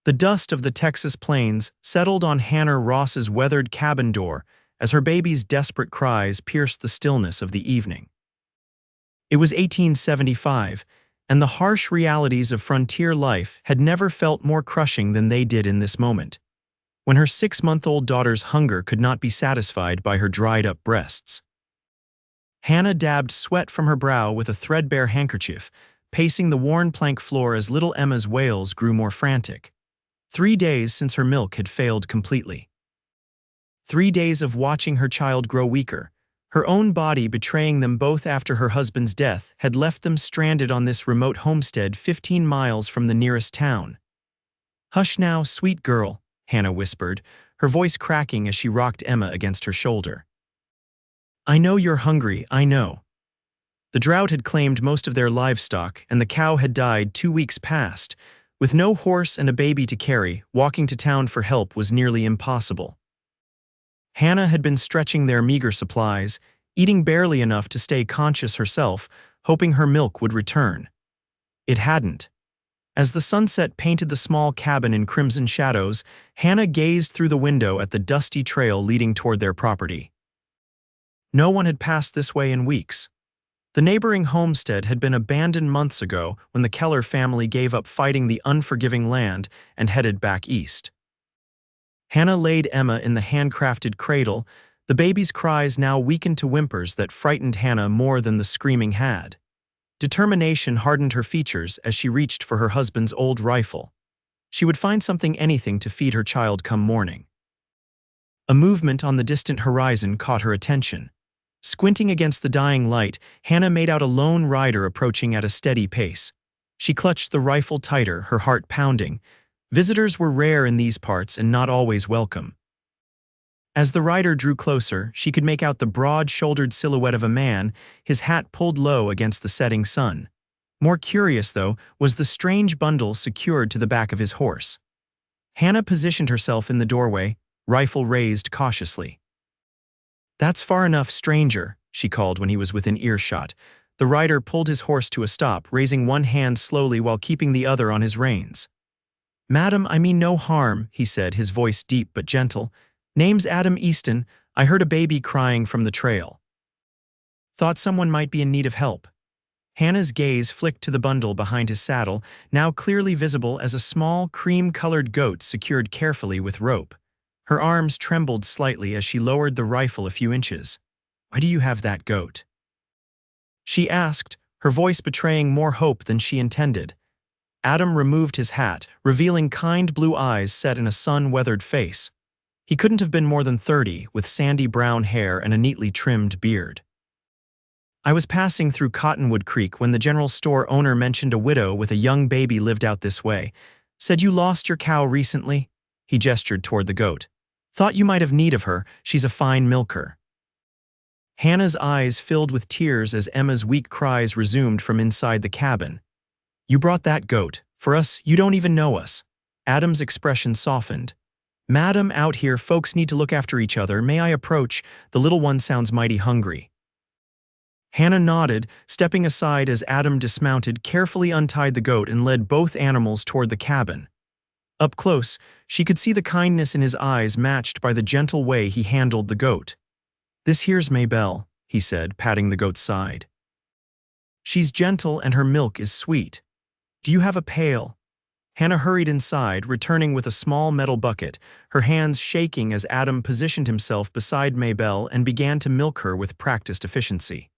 The dust of the Texas plains settled on Hannah Ross's weathered cabin door as her baby's desperate cries pierced the stillness of the evening. It was 1875, and the harsh realities of frontier life had never felt more crushing than they did in this moment, when her 6-month-old daughter's hunger could not be satisfied by her dried-up breasts. Hannah dabbed sweat from her brow with a threadbare handkerchief, pacing the worn plank floor as little Emma's wails grew more frantic. 3 days since her milk had failed completely. 3 days of watching her child grow weaker, her own body betraying them both after her husband's death, had left them stranded on this remote homestead 15 miles from the nearest town. "Hush now, sweet girl," Hannah whispered, her voice cracking as she rocked Emma against her shoulder. "I know you're hungry, I know." The drought had claimed most of their livestock, and the cow had died 2 weeks past. With no horse and a baby to carry, walking to town for help was nearly impossible. Hannah had been stretching their meager supplies, eating barely enough to stay conscious herself, hoping her milk would return. It hadn't. As the sunset painted the small cabin in crimson shadows, Hannah gazed through the window at the dusty trail leading toward their property. No one had passed this way in weeks. The neighboring homestead had been abandoned months ago when the Keller family gave up fighting the unforgiving land and headed back east. Hannah laid Emma in the handcrafted cradle, the baby's cries now weakened to whimpers that frightened Hannah more than the screaming had. Determination hardened her features as she reached for her husband's old rifle. She would find anything to feed her child come morning. A movement on the distant horizon caught her attention. Squinting against the dying light, Hannah made out a lone rider approaching at a steady pace. She clutched the rifle tighter, her heart pounding. Visitors were rare in these parts and not always welcome. As the rider drew closer, she could make out the broad-shouldered silhouette of a man, his hat pulled low against the setting sun. More curious, though, was the strange bundle secured to the back of his horse. Hannah positioned herself in the doorway, rifle raised cautiously. "That's far enough, stranger," she called when he was within earshot. The rider pulled his horse to a stop, raising one hand slowly while keeping the other on his reins. "Madam, I mean no harm," he said, his voice deep but gentle. "Name's Adam Easton. I heard a baby crying from the trail. Thought someone might be in need of help." Hannah's gaze flicked to the bundle behind his saddle, now clearly visible as a small, cream-colored goat secured carefully with rope. Her arms trembled slightly as she lowered the rifle a few inches. "Why do you have that goat?" she asked, her voice betraying more hope than she intended. Adam removed his hat, revealing kind blue eyes set in a sun-weathered face. He couldn't have been more than 30, with sandy brown hair and a neatly trimmed beard. "I was passing through Cottonwood Creek when the general store owner mentioned a widow with a young baby lived out this way. Said you lost your cow recently?" He gestured toward the goat. "Thought you might have need of her. She's a fine milker." Hannah's eyes filled with tears as Emma's weak cries resumed from inside the cabin. "You brought that goat. For us, you don't even know us." Adam's expression softened. "Madam, out here, folks need to look after each other. May I approach? The little one sounds mighty hungry." Hannah nodded, stepping aside as Adam dismounted, carefully untied the goat and led both animals toward the cabin. Up close, she could see the kindness in his eyes matched by the gentle way he handled the goat. "This here's Maybelle," he said, patting the goat's side. "She's gentle and her milk is sweet. Do you have a pail?" Hannah hurried inside, returning with a small metal bucket, her hands shaking as Adam positioned himself beside Maybelle and began to milk her with practiced efficiency.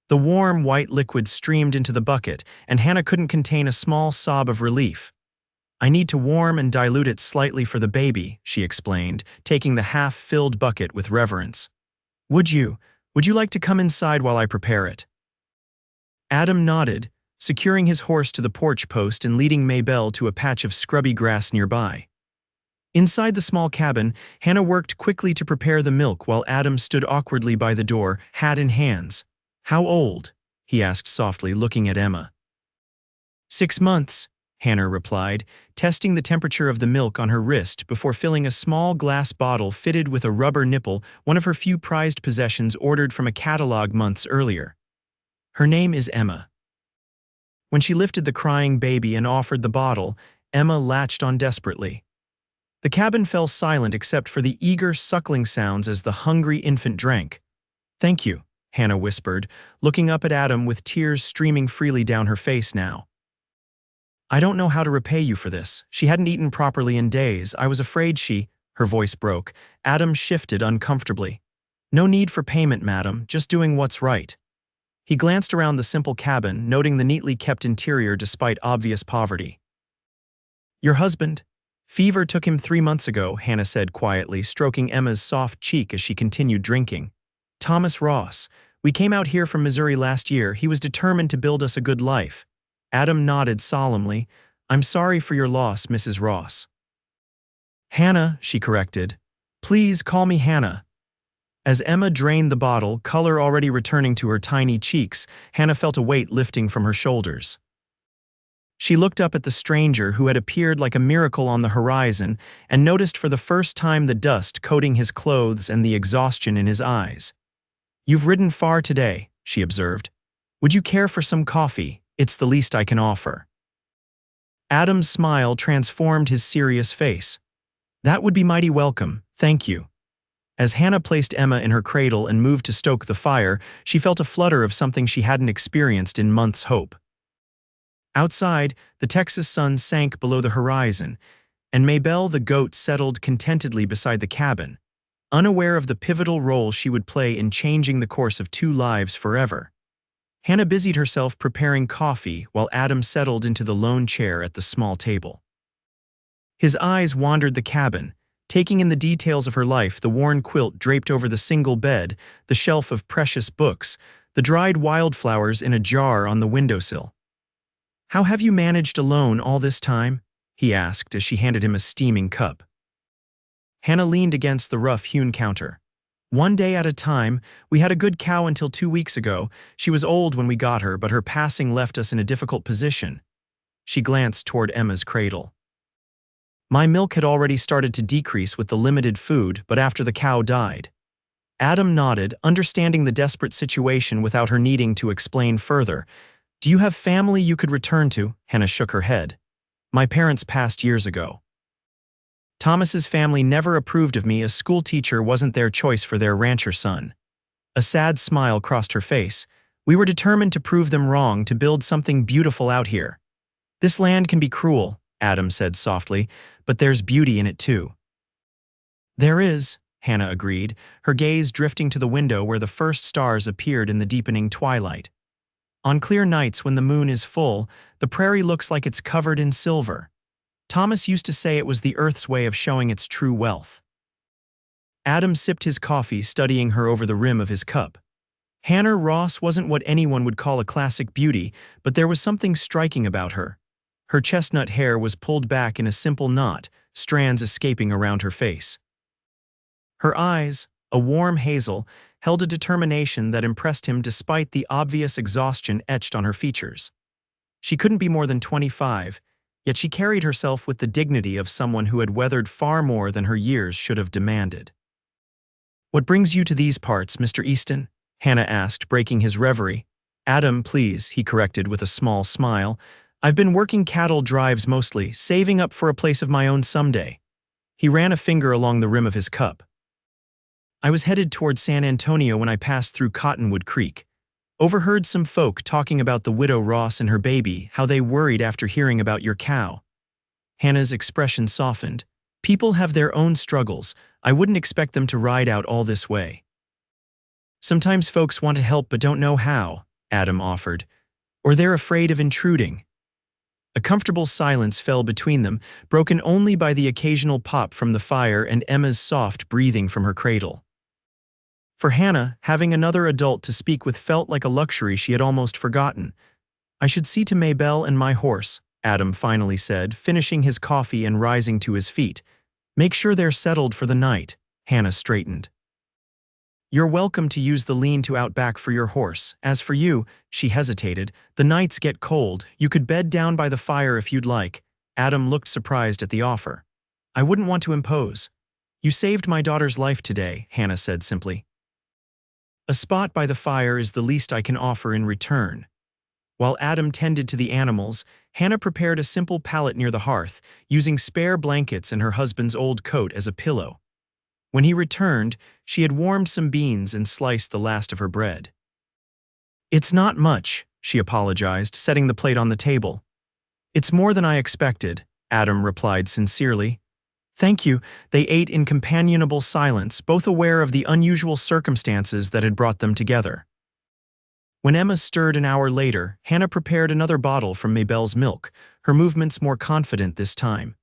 The warm, white liquid streamed into the bucket, and Hannah couldn't contain a small sob of relief. "I need to warm and dilute it slightly for the baby," she explained, taking the half-filled bucket with reverence. Would you like to come inside while I prepare it?" Adam nodded, securing his horse to the porch post and leading Maybelle to a patch of scrubby grass nearby. Inside the small cabin, Hannah worked quickly to prepare the milk while Adam stood awkwardly by the door, hat in hands. "How old?" he asked softly, looking at Emma. 6 months, Hannah replied, testing the temperature of the milk on her wrist before filling a small glass bottle fitted with a rubber nipple, one of her few prized possessions ordered from a catalog months earlier. "Her name is Emma." When she lifted the crying baby and offered the bottle, Emma latched on desperately. The cabin fell silent except for the eager suckling sounds as the hungry infant drank. "Thank you," Hannah whispered, looking up at Adam with tears streaming freely down her face now. "I don't know how to repay you for this. She hadn't eaten properly in days. I was afraid she—" Her voice broke. Adam shifted uncomfortably. "No need for payment, madam, just doing what's right." He glanced around the simple cabin, noting the neatly kept interior despite obvious poverty. "Your husband? Fever took him 3 months ago," Hannah said quietly, stroking Emma's soft cheek as she continued drinking. "Thomas Ross. We came out here from Missouri last year. He was determined to build us a good life." Adam nodded solemnly. "I'm sorry for your loss, Mrs. Ross." "Hannah," she corrected. "Please call me Hannah." As Emma drained the bottle, color already returning to her tiny cheeks, Hannah felt a weight lifting from her shoulders. She looked up at the stranger who had appeared like a miracle on the horizon and noticed for the first time the dust coating his clothes and the exhaustion in his eyes. "You've ridden far today," she observed. "Would you care for some coffee? It's the least I can offer." Adam's smile transformed his serious face. "That would be mighty welcome, thank you." As Hannah placed Emma in her cradle and moved to stoke the fire, she felt a flutter of something she hadn't experienced in months' hope. Outside, the Texas sun sank below the horizon, and Maybelle the goat settled contentedly beside the cabin, unaware of the pivotal role she would play in changing the course of 2 lives forever. Hannah busied herself preparing coffee while Adam settled into the lone chair at the small table. His eyes wandered the cabin, taking in the details of her life: the worn quilt draped over the single bed, the shelf of precious books, the dried wildflowers in a jar on the windowsill. "How have you managed alone all this time?" he asked as she handed him a steaming cup. Hannah leaned against the rough-hewn counter. "One day at a time. We had a good cow until 2 weeks ago. She was old when we got her, but her passing left us in a difficult position." She glanced toward Emma's cradle. "My milk had already started to decrease with the limited food, but after the cow died." Adam nodded, understanding the desperate situation without her needing to explain further. "Do you have family you could return to?" Hannah shook her head. "My parents passed years ago. Thomas's family never approved of me. A school teacher wasn't their choice for their rancher son." A sad smile crossed her face. "We were determined to prove them wrong, to build something beautiful out here. This land can be cruel," Adam said softly, "but there's beauty in it too." "There is," Hannah agreed, her gaze drifting to the window where the first stars appeared in the deepening twilight. "On clear nights when the moon is full, the prairie looks like it's covered in silver. Thomas used to say it was the earth's way of showing its true wealth." Adam sipped his coffee, studying her over the rim of his cup. Hannah Ross wasn't what anyone would call a classic beauty, but there was something striking about her. Her chestnut hair was pulled back in a simple knot, strands escaping around her face. Her eyes, a warm hazel, held a determination that impressed him despite the obvious exhaustion etched on her features. She couldn't be more than 25, yet she carried herself with the dignity of someone who had weathered far more than her years should have demanded. "What brings you to these parts, Mr. Easton?" Hannah asked, breaking his reverie. "Adam, please," he corrected with a small smile. "I've been working cattle drives mostly, saving up for a place of my own someday." He ran a finger along the rim of his cup. "I was headed toward San Antonio when I passed through Cottonwood Creek. Overheard some folk talking about the widow Ross and her baby, how they worried after hearing about your cow." Hannah's expression softened. "People have their own struggles. I wouldn't expect them to ride out all this way." "Sometimes folks want to help but don't know how," Adam offered. "Or they're afraid of intruding." A comfortable silence fell between them, broken only by the occasional pop from the fire and Emma's soft breathing from her cradle. For Hannah, having another adult to speak with felt like a luxury she had almost forgotten. "I should see to Maybelle and my horse," Adam finally said, finishing his coffee and rising to his feet. "Make sure they're settled for the night." Hannah straightened. "You're welcome to use the lean-to out back for your horse. As for you," she hesitated, "the nights get cold. You could bed down by the fire if you'd like." Adam looked surprised at the offer. "I wouldn't want to impose." "You saved my daughter's life today," Hannah said simply. "A spot by the fire is the least I can offer in return." While Adam tended to the animals, Hannah prepared a simple pallet near the hearth, using spare blankets and her husband's old coat as a pillow. When he returned, she had warmed some beans and sliced the last of her bread. "It's not much," she apologized, setting the plate on the table. "It's more than I expected," Adam replied sincerely. "Thank you." They ate in companionable silence, both aware of the unusual circumstances that had brought them together. When Emma stirred an hour later, Hannah prepared another bottle from Mabel's milk, her movements more confident this time.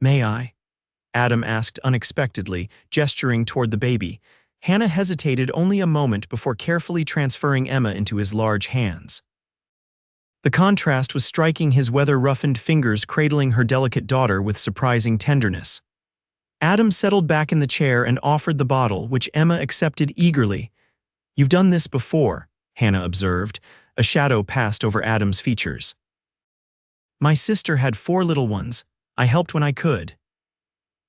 "May I?" Adam asked unexpectedly, gesturing toward the baby. Hannah hesitated only a moment before carefully transferring Emma into his large hands. The contrast was striking, his weather-roughened fingers cradling her delicate daughter with surprising tenderness. Adam settled back in the chair and offered the bottle, which Emma accepted eagerly. "You've done this before," Hannah observed. A shadow passed over Adam's features. "My sister had 4 little ones. I helped when I could."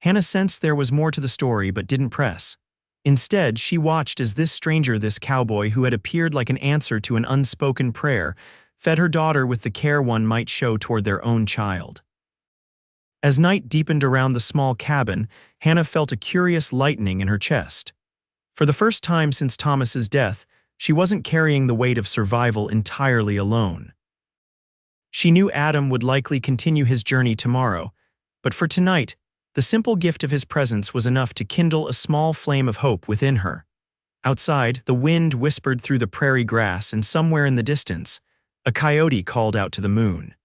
Hannah sensed there was more to the story but didn't press. Instead, she watched as this stranger, this cowboy who had appeared like an answer to an unspoken prayer, fed her daughter with the care one might show toward their own child. As night deepened around the small cabin, Hannah felt a curious lightening in her chest. For the first time since Thomas's death, she wasn't carrying the weight of survival entirely alone. She knew Adam would likely continue his journey tomorrow, but for tonight, the simple gift of his presence was enough to kindle a small flame of hope within her. Outside, the wind whispered through the prairie grass, and somewhere in the distance, a coyote called out to the moon.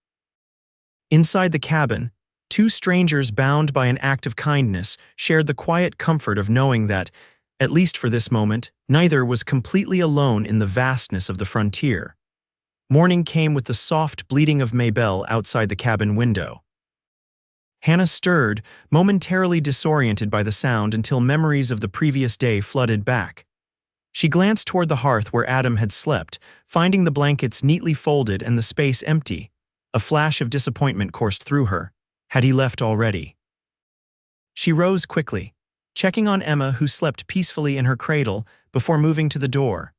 Inside the cabin, 2 strangers bound by an act of kindness shared the quiet comfort of knowing that, at least for this moment, neither was completely alone in the vastness of the frontier. Morning came with the soft bleating of Mabel outside the cabin window. Hannah stirred, momentarily disoriented by the sound until memories of the previous day flooded back. She glanced toward the hearth where Adam had slept, finding the blankets neatly folded and the space empty. A flash of disappointment coursed through her. Had he left already? She rose quickly, checking on Emma, who slept peacefully in her cradle, before moving to the door.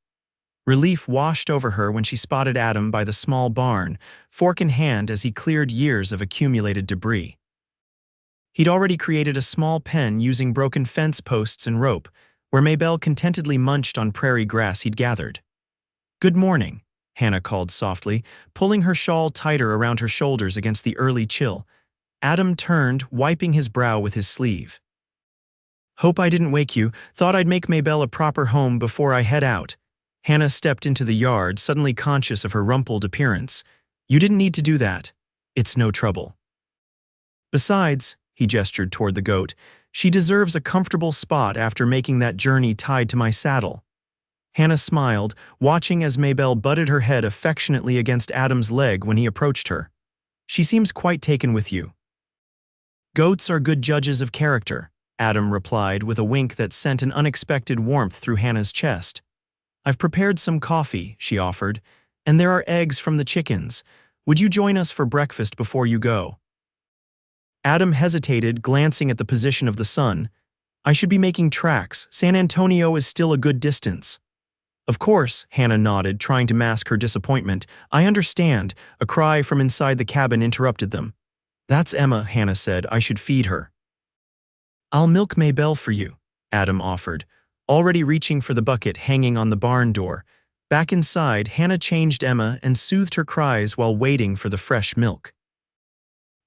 Relief washed over her when she spotted Adam by the small barn, fork in hand as he cleared years of accumulated debris. He'd already created a small pen using broken fence posts and rope, where Mabel contentedly munched on prairie grass he'd gathered. "Good morning," Hannah called softly, pulling her shawl tighter around her shoulders against the early chill. Adam turned, wiping his brow with his sleeve. "Hope I didn't wake you. Thought I'd make Mabel a proper home before I head out." Hannah stepped into the yard, suddenly conscious of her rumpled appearance. "You didn't need to do that. It's no trouble. Besides," he gestured toward the goat, "she deserves a comfortable spot after making that journey tied to my saddle." Hannah smiled, watching as Mabel butted her head affectionately against Adam's leg when he approached her. "She seems quite taken with you." "Goats are good judges of character," Adam replied with a wink that sent an unexpected warmth through Hannah's chest. "I've prepared some coffee," she offered, "and there are eggs from the chickens. Would you join us for breakfast before you go?" Adam hesitated, glancing at the position of the sun. "I should be making tracks. San Antonio is still a good distance." "Of course," Hannah nodded, trying to mask her disappointment. "I understand." A cry from inside the cabin interrupted them. "That's Emma," Hannah said. "I should feed her." "I'll milk Mabel for you," Adam offered, already reaching for the bucket hanging on the barn door. Back inside, Hannah changed Emma and soothed her cries while waiting for the fresh milk.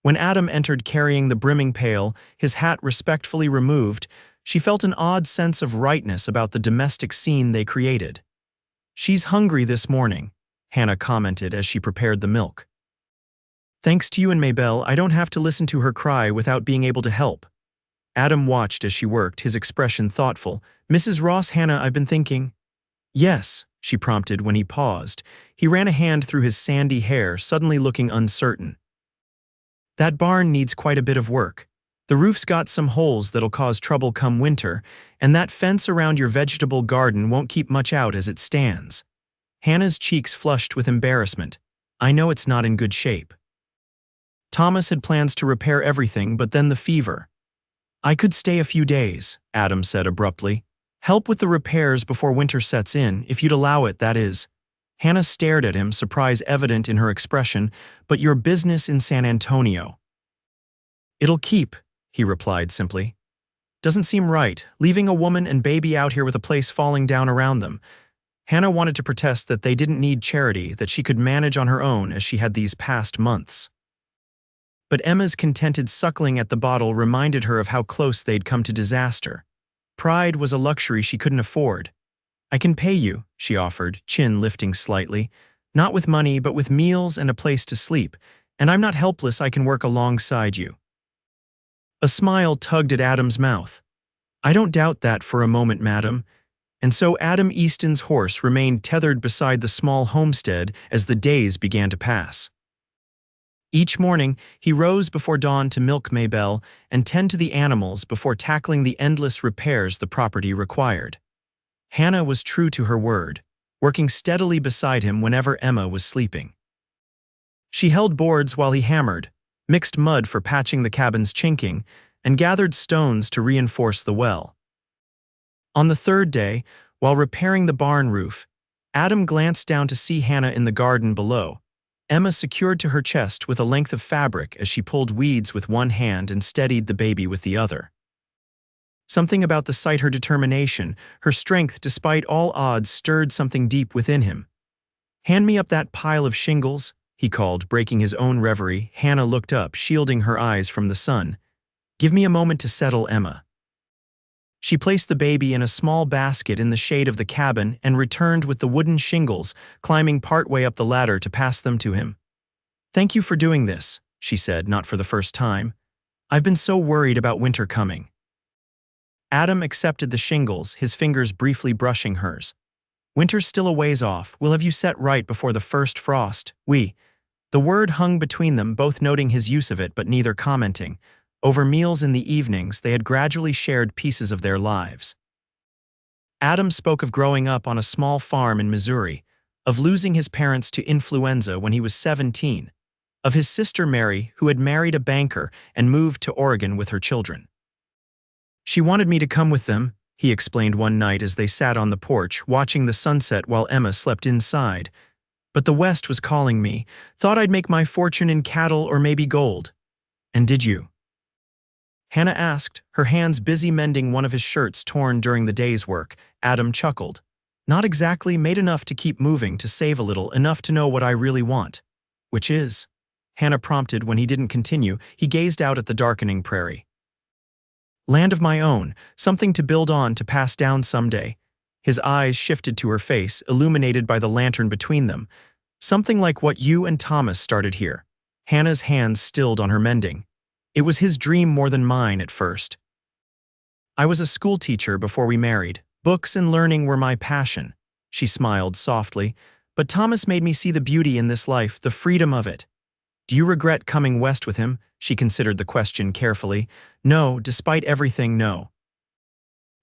When Adam entered carrying the brimming pail, his hat respectfully removed, she felt an odd sense of rightness about the domestic scene they created. "She's hungry this morning," Hannah commented as she prepared the milk. "Thanks to you and Mabel, I don't have to listen to her cry without being able to help." Adam watched as she worked, his expression thoughtful. "Mrs. Ross, Hannah, I've been thinking." "Yes," she prompted when he paused. He ran a hand through his sandy hair, suddenly looking uncertain. "That barn needs quite a bit of work. The roof's got some holes that'll cause trouble come winter, and that fence around your vegetable garden won't keep much out as it stands." Hannah's cheeks flushed with embarrassment. "I know it's not in good shape." Thomas had plans to repair everything, but then the fever. "I could stay a few days," Adam said abruptly. "Help with the repairs before winter sets in, if you'd allow it, that is." Hannah stared at him, surprise evident in her expression. "But your business in San Antonio." "It'll keep," he replied simply. "Doesn't seem right, leaving a woman and baby out here with a place falling down around them." Hannah wanted to protest that they didn't need charity, that she could manage on her own as she had these past months. But Emma's contented suckling at the bottle reminded her of how close they'd come to disaster. Pride was a luxury she couldn't afford. "I can pay you," she offered, chin lifting slightly. "Not with money, but with meals and a place to sleep. And I'm not helpless, I can work alongside you." A smile tugged at Adam's mouth. "I don't doubt that for a moment, madam." And so Adam Easton's horse remained tethered beside the small homestead as the days began to pass. Each morning, he rose before dawn to milk Maybelle and tend to the animals before tackling the endless repairs the property required. Hannah was true to her word, working steadily beside him whenever Emma was sleeping. She held boards while he hammered, mixed mud for patching the cabin's chinking, and gathered stones to reinforce the well. On the third day, while repairing the barn roof, Adam glanced down to see Hannah in the garden below, Emma secured to her chest with a length of fabric as she pulled weeds with one hand and steadied the baby with the other. Something about the sight, her determination, her strength despite all odds, stirred something deep within him. "Hand me up that pile of shingles," he called, breaking his own reverie. Hannah looked up, shielding her eyes from the sun. "Give me a moment to settle, Emma." She placed the baby in a small basket in the shade of the cabin and returned with the wooden shingles, climbing partway up the ladder to pass them to him. "Thank you for doing this," she said, not for the first time. "I've been so worried about winter coming." Adam accepted the shingles, his fingers briefly brushing hers. "Winter's still a ways off. We'll have you set right before the first frost." The word hung between them, both noting his use of it but neither commenting. Over meals in the evenings, they had gradually shared pieces of their lives. Adam spoke of growing up on a small farm in Missouri, of losing his parents to influenza when he was 17, of his sister Mary, who had married a banker and moved to Oregon with her children. "She wanted me to come with them," he explained one night as they sat on the porch, watching the sunset while Emma slept inside. "But the West was calling me. Thought I'd make my fortune in cattle or maybe gold." "And did you?" Hannah asked, her hands busy mending one of his shirts torn during the day's work. Adam chuckled. "Not exactly, made enough to keep moving, to save a little, enough to know what I really want." "Which is?" Hannah prompted when he didn't continue. He gazed out at the darkening prairie. "Land of my own, something to build on, to pass down someday." His eyes shifted to her face, illuminated by the lantern between them. "Something like what you and Thomas started here." Hannah's hands stilled on her mending. "It was his dream more than mine at first. I was a school teacher before we married. Books and learning were my passion." She smiled softly. "But Thomas made me see the beauty in this life, the freedom of it." "Do you regret coming west with him?" She considered the question carefully. "No, despite everything, no.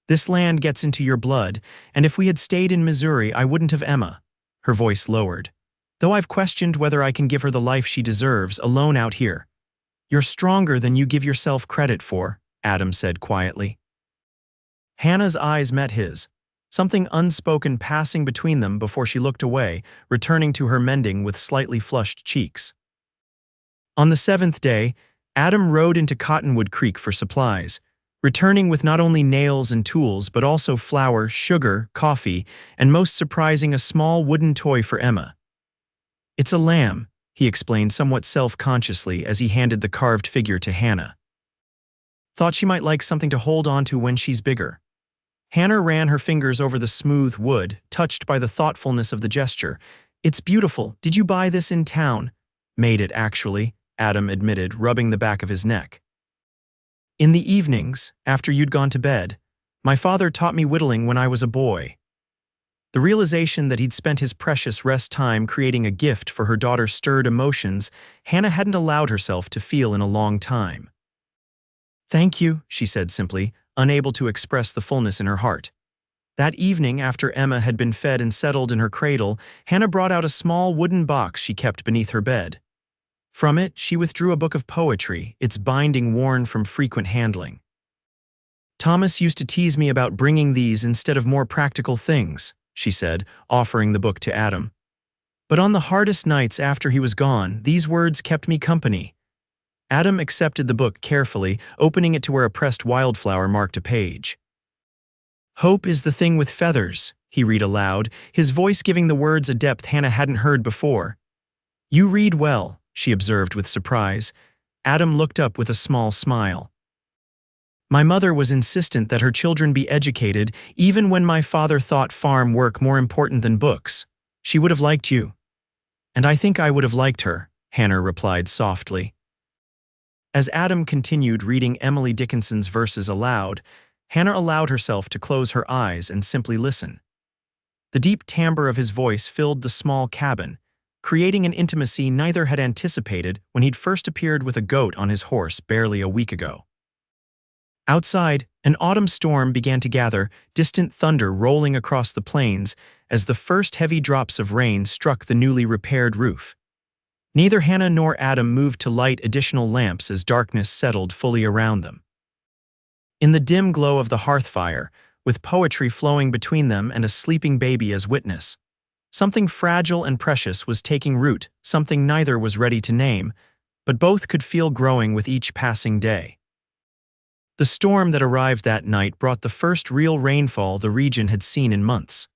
This land gets into your blood, and if we had stayed in Missouri, I wouldn't have." Emma. Her voice lowered. "Though I've questioned whether I can give her the life she deserves, alone out here." "You're stronger than you give yourself credit for," Adam said quietly. Hannah's eyes met his, something unspoken passing between them before she looked away, returning to her mending with slightly flushed cheeks. On the 7th day, Adam rode into Cottonwood Creek for supplies, returning with not only nails and tools but also flour, sugar, coffee, and most surprising, a small wooden toy for Emma. "It's a lamb," he explained somewhat self-consciously as he handed the carved figure to Hannah. "Thought she might like something to hold on to when she's bigger." Hannah ran her fingers over the smooth wood, touched by the thoughtfulness of the gesture. "It's beautiful. Did you buy this in town?" "Made it, actually," Adam admitted, rubbing the back of his neck. "In the evenings, after you'd gone to bed, my father taught me whittling when I was a boy." The realization that he'd spent his precious rest time creating a gift for her daughter stirred emotions Hannah hadn't allowed herself to feel in a long time. "Thank you," she said simply, unable to express the fullness in her heart. That evening, after Emma had been fed and settled in her cradle, Hannah brought out a small wooden box she kept beneath her bed. From it, she withdrew a book of poetry, its binding worn from frequent handling. "Thomas used to tease me about bringing these instead of more practical things," she said, offering the book to Adam. But on the hardest nights after he was gone, these words kept me company. Adam accepted the book carefully, opening it to where a pressed wildflower marked a page. "Hope is the thing with feathers," he read aloud, his voice giving the words a depth Hannah hadn't heard before. "You read well," she observed with surprise. Adam looked up with a small smile. "My mother was insistent that her children be educated, even when my father thought farm work more important than books. She would have liked you." "And I think I would have liked her," Hannah replied softly. As Adam continued reading Emily Dickinson's verses aloud, Hannah allowed herself to close her eyes and simply listen. The deep timbre of his voice filled the small cabin, creating an intimacy neither had anticipated when he'd first appeared with a goat on his horse barely a week ago. Outside, an autumn storm began to gather, distant thunder rolling across the plains as the first heavy drops of rain struck the newly repaired roof. Neither Hannah nor Adam moved to light additional lamps as darkness settled fully around them. In the dim glow of the hearth fire, with poetry flowing between them and a sleeping baby as witness, something fragile and precious was taking root, something neither was ready to name, but both could feel growing with each passing day. The storm that arrived that night brought the first real rainfall the region had seen in months.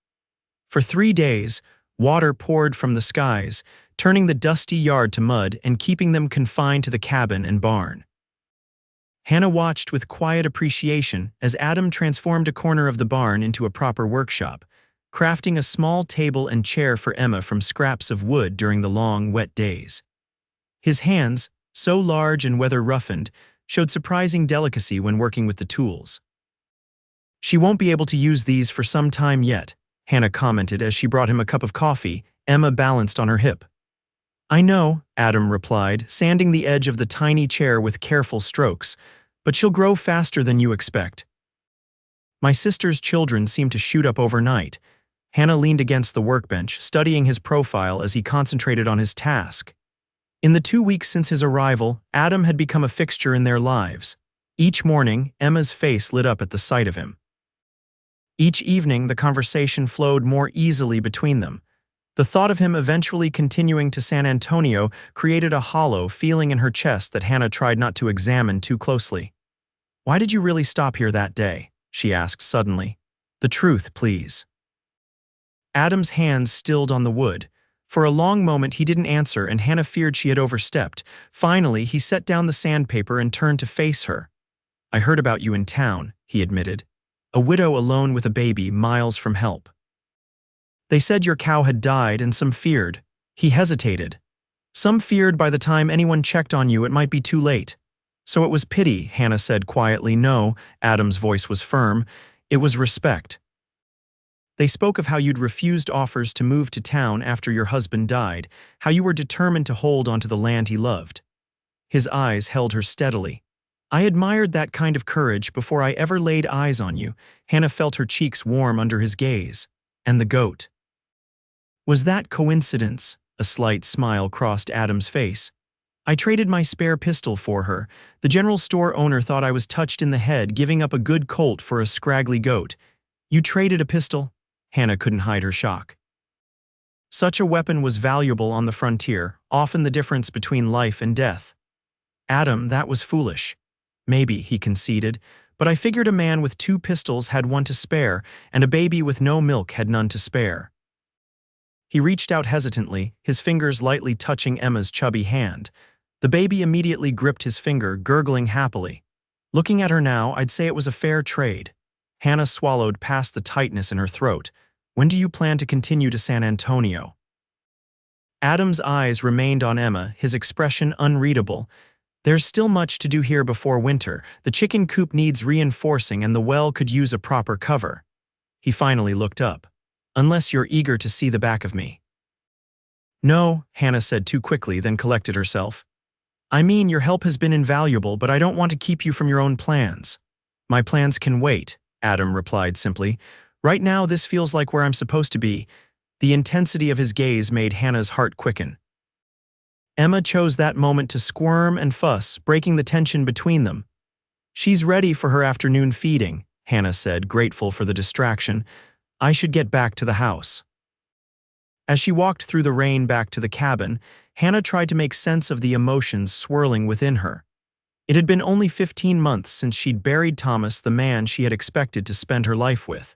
For 3 days, water poured from the skies, turning the dusty yard to mud and keeping them confined to the cabin and barn. Hannah watched with quiet appreciation as Adam transformed a corner of the barn into a proper workshop, crafting a small table and chair for Emma from scraps of wood during the long, wet days. His hands, so large and weather-roughened, showed surprising delicacy when working with the tools. "She won't be able to use these for some time yet," Hannah commented as she brought him a cup of coffee, Emma balanced on her hip. "I know," Adam replied, sanding the edge of the tiny chair with careful strokes, "but she'll grow faster than you expect." "My sister's children seem to shoot up overnight." Hannah leaned against the workbench, studying his profile as he concentrated on his task. In the 2 weeks since his arrival, Adam had become a fixture in their lives. Each morning, Emma's face lit up at the sight of him. Each evening, the conversation flowed more easily between them. The thought of him eventually continuing to San Antonio created a hollow feeling in her chest that Hannah tried not to examine too closely. "Why did you really stop here that day?" she asked suddenly. "The truth, please." Adam's hands stilled on the wood. For a long moment he didn't answer and Hannah feared she had overstepped. Finally, he set down the sandpaper and turned to face her. "I heard about you in town," he admitted. "A widow alone with a baby, miles from help. They said your cow had died and some feared." He hesitated. "Some feared by the time anyone checked on you it might be too late." "So it was pity," Hannah said quietly. "No," Adam's voice was firm. "It was respect. They spoke of how you'd refused offers to move to town after your husband died, how you were determined to hold onto the land he loved." His eyes held her steadily. "I admired that kind of courage before I ever laid eyes on you." Hannah felt her cheeks warm under his gaze. "And the goat. Was that coincidence?" A slight smile crossed Adam's face. "I traded my spare pistol for her. The general store owner thought I was touched in the head giving up a good colt for a scraggly goat." "You traded a pistol?" Hannah couldn't hide her shock. Such a weapon was valuable on the frontier, often the difference between life and death. "Adam, that was foolish." "Maybe," he conceded, "but I figured a man with 2 pistols had one to spare, and a baby with no milk had none to spare." He reached out hesitantly, his fingers lightly touching Emma's chubby hand. The baby immediately gripped his finger, gurgling happily. "Looking at her now, I'd say it was a fair trade." Hannah swallowed past the tightness in her throat. "When do you plan to continue to San Antonio?" Adam's eyes remained on Emma, his expression unreadable. "There's still much to do here before winter. The chicken coop needs reinforcing and the well could use a proper cover." He finally looked up. "Unless you're eager to see the back of me." "No," Hannah said too quickly, then collected herself. "I mean, your help has been invaluable, but I don't want to keep you from your own plans." "My plans can wait," Adam replied simply. "Right now, this feels like where I'm supposed to be." The intensity of his gaze made Hannah's heart quicken. Emma chose that moment to squirm and fuss, breaking the tension between them. "She's ready for her afternoon feeding," Hannah said, grateful for the distraction. "I should get back to the house." As she walked through the rain back to the cabin, Hannah tried to make sense of the emotions swirling within her. It had been only 15 months since she'd buried Thomas, the man she had expected to spend her life with.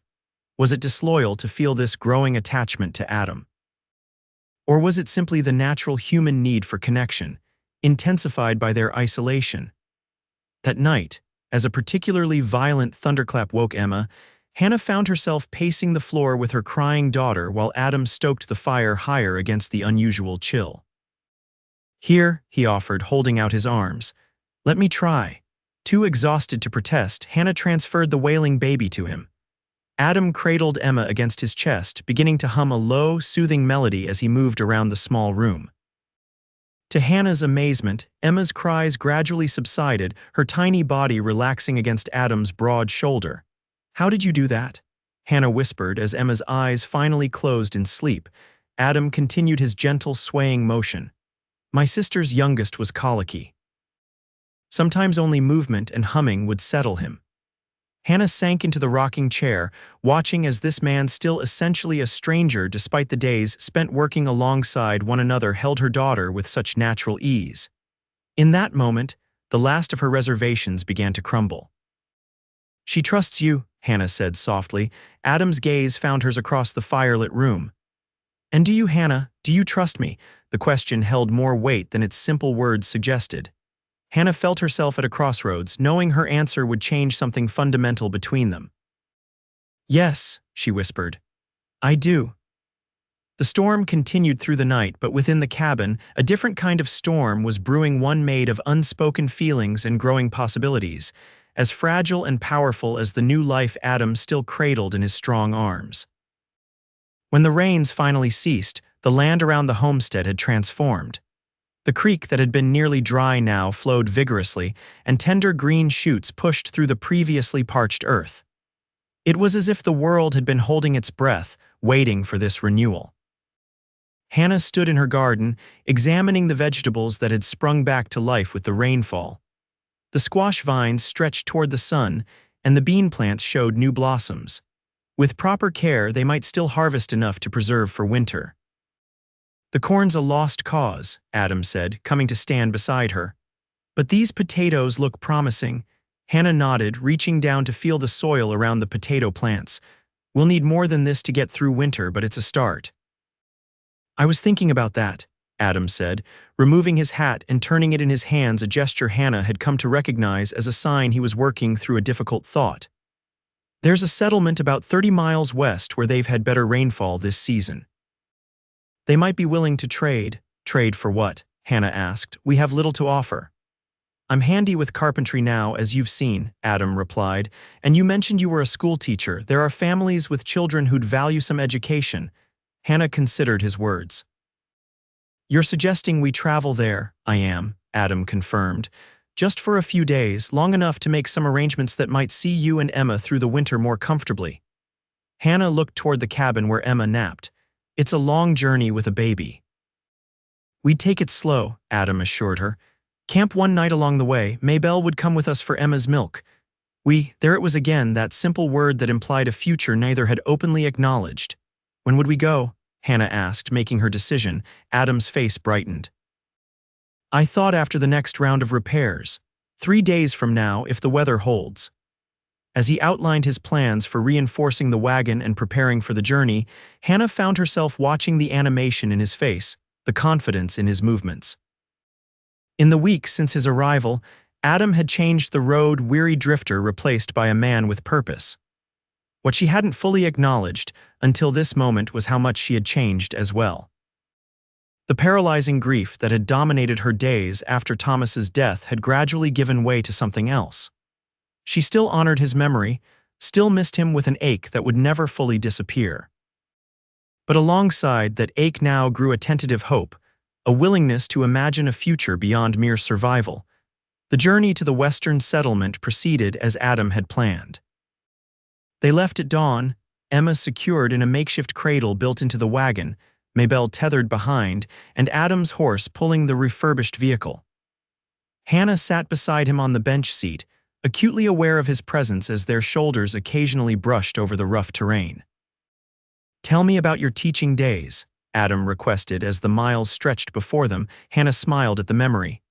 Was it disloyal to feel this growing attachment to Adam? Or was it simply the natural human need for connection, intensified by their isolation? That night, as a particularly violent thunderclap woke Emma, Hannah found herself pacing the floor with her crying daughter while Adam stoked the fire higher against the unusual chill. "Here," he offered, holding out his arms. "Let me try." Too exhausted to protest, Hannah transferred the wailing baby to him. Adam cradled Emma against his chest, beginning to hum a low, soothing melody as he moved around the small room. To Hannah's amazement, Emma's cries gradually subsided, her tiny body relaxing against Adam's broad shoulder. "How did you do that?" Hannah whispered as Emma's eyes finally closed in sleep. Adam continued his gentle, swaying motion. "My sister's youngest was colicky. Sometimes only movement and humming would settle him." Hannah sank into the rocking chair, watching as this man, still essentially a stranger despite the days spent working alongside one another, held her daughter with such natural ease. In that moment, the last of her reservations began to crumble. "She trusts you," Hannah said softly. Adam's gaze found hers across the firelit room. "And do you, Hannah, do you trust me?" The question held more weight than its simple words suggested. Hannah felt herself at a crossroads, knowing her answer would change something fundamental between them. "Yes," she whispered. "I do." The storm continued through the night, but within the cabin, a different kind of storm was brewing, one made of unspoken feelings and growing possibilities, as fragile and powerful as the new life Adam still cradled in his strong arms. When the rains finally ceased, the land around the homestead had transformed. The creek that had been nearly dry now flowed vigorously, and tender green shoots pushed through the previously parched earth. It was as if the world had been holding its breath, waiting for this renewal. Hannah stood in her garden, examining the vegetables that had sprung back to life with the rainfall. The squash vines stretched toward the sun, and the bean plants showed new blossoms. With proper care, they might still harvest enough to preserve for winter. "The corn's a lost cause," Adam said, coming to stand beside her. "But these potatoes look promising." Hannah nodded, reaching down to feel the soil around the potato plants. "We'll need more than this to get through winter, but it's a start." "I was thinking about that," Adam said, removing his hat and turning it in his hands, a gesture Hannah had come to recognize as a sign he was working through a difficult thought. "There's a settlement about 30 miles west where they've had better rainfall this season. They might be willing to trade." "Trade for what?" Hannah asked. "We have little to offer." "I'm handy with carpentry now, as you've seen," Adam replied. "And you mentioned you were a school teacher. There are families with children who'd value some education." Hannah considered his words. "You're suggesting we travel there?" "I am," Adam confirmed. "Just for a few days, long enough to make some arrangements that might see you and Emma through the winter more comfortably." Hannah looked toward the cabin where Emma napped. "It's a long journey with a baby." "We'd take it slow," Adam assured her. "Camp one night along the way. Maybelle would come with us for Emma's milk." There it was again, that simple word that implied a future neither had openly acknowledged. "When would we go?" Hannah asked, making her decision. Adam's face brightened. "I thought after the next round of repairs. 3 days from now, if the weather holds." As he outlined his plans for reinforcing the wagon and preparing for the journey, Hannah found herself watching the animation in his face, the confidence in his movements. In the weeks since his arrival, Adam had changed, the road-weary drifter replaced by a man with purpose. What she hadn't fully acknowledged until this moment was how much she had changed as well. The paralyzing grief that had dominated her days after Thomas's death had gradually given way to something else. She still honored his memory, still missed him with an ache that would never fully disappear. But alongside that ache now grew a tentative hope, a willingness to imagine a future beyond mere survival. The journey to the western settlement proceeded as Adam had planned. They left at dawn, Emma secured in a makeshift cradle built into the wagon, Maybelle tethered behind, and Adam's horse pulling the refurbished vehicle. Hannah sat beside him on the bench seat, acutely aware of his presence as their shoulders occasionally brushed over the rough terrain. "Tell me about your teaching days," Adam requested as the miles stretched before them. Hannah smiled at the memory.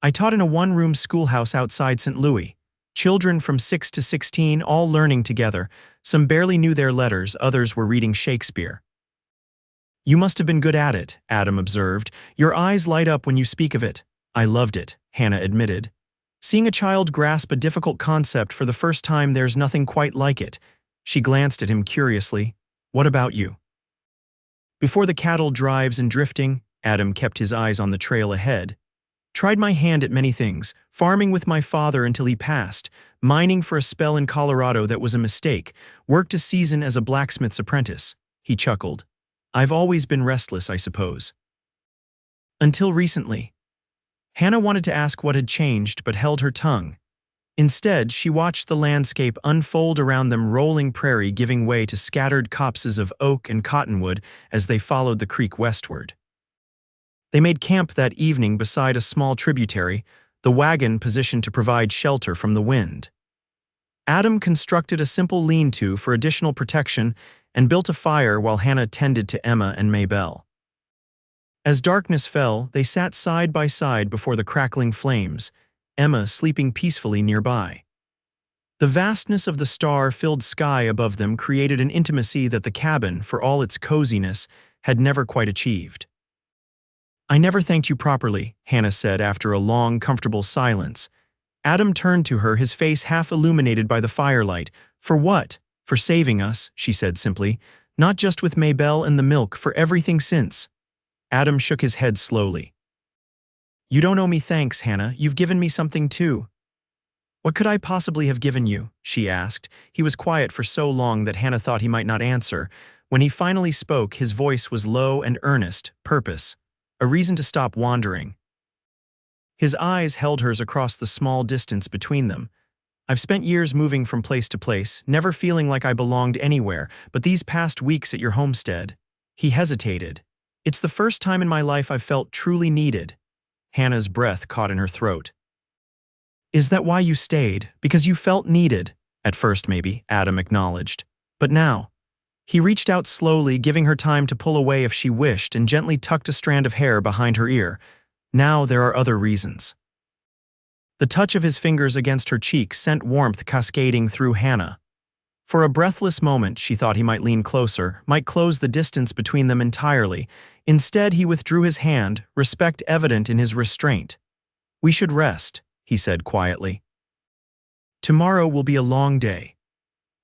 I taught in a one-room schoolhouse outside St. Louis. Children from 6 to 16 all learning together. Some barely knew their letters, others were reading Shakespeare. You must have been good at it, Adam observed. Your eyes light up when you speak of it. I loved it, Hannah admitted. Seeing a child grasp a difficult concept for the first time, there's nothing quite like it. She glanced at him curiously. What about you? Before the cattle drives and drifting, Adam kept his eyes on the trail ahead. Tried my hand at many things, farming with my father until he passed, mining for a spell in Colorado that was a mistake, worked a season as a blacksmith's apprentice. He chuckled. I've always been restless, I suppose. Until recently. Hannah wanted to ask what had changed but held her tongue. Instead, she watched the landscape unfold around them, rolling prairie giving way to scattered copses of oak and cottonwood as they followed the creek westward. They made camp that evening beside a small tributary, the wagon positioned to provide shelter from the wind. Adam constructed a simple lean-to for additional protection and built a fire while Hannah tended to Emma and Maybelle. As darkness fell, they sat side by side before the crackling flames, Emma sleeping peacefully nearby. The vastness of the star-filled sky above them created an intimacy that the cabin, for all its coziness, had never quite achieved. I never thanked you properly, Hannah said after a long, comfortable silence. Adam turned to her, his face half illuminated by the firelight. For what? For saving us, she said simply. Not just with Maybelle and the milk, for everything since. Adam shook his head slowly. You don't owe me thanks, Hannah. You've given me something too. What could I possibly have given you? She asked. He was quiet for so long that Hannah thought he might not answer. When he finally spoke, his voice was low and earnest. Purpose. A reason to stop wandering. His eyes held hers across the small distance between them. I've spent years moving from place to place, never feeling like I belonged anywhere, but these past weeks at your homestead. He hesitated. It's the first time in my life I've felt truly needed. Hannah's breath caught in her throat. Is that why you stayed? Because you felt needed? At first, maybe, Adam acknowledged. But now? He reached out slowly, giving her time to pull away if she wished, and gently tucked a strand of hair behind her ear. Now there are other reasons. The touch of his fingers against her cheek sent warmth cascading through Hannah. For a breathless moment, she thought he might lean closer, might close the distance between them entirely. Instead, he withdrew his hand, respect evident in his restraint. We should rest, he said quietly. Tomorrow will be a long day.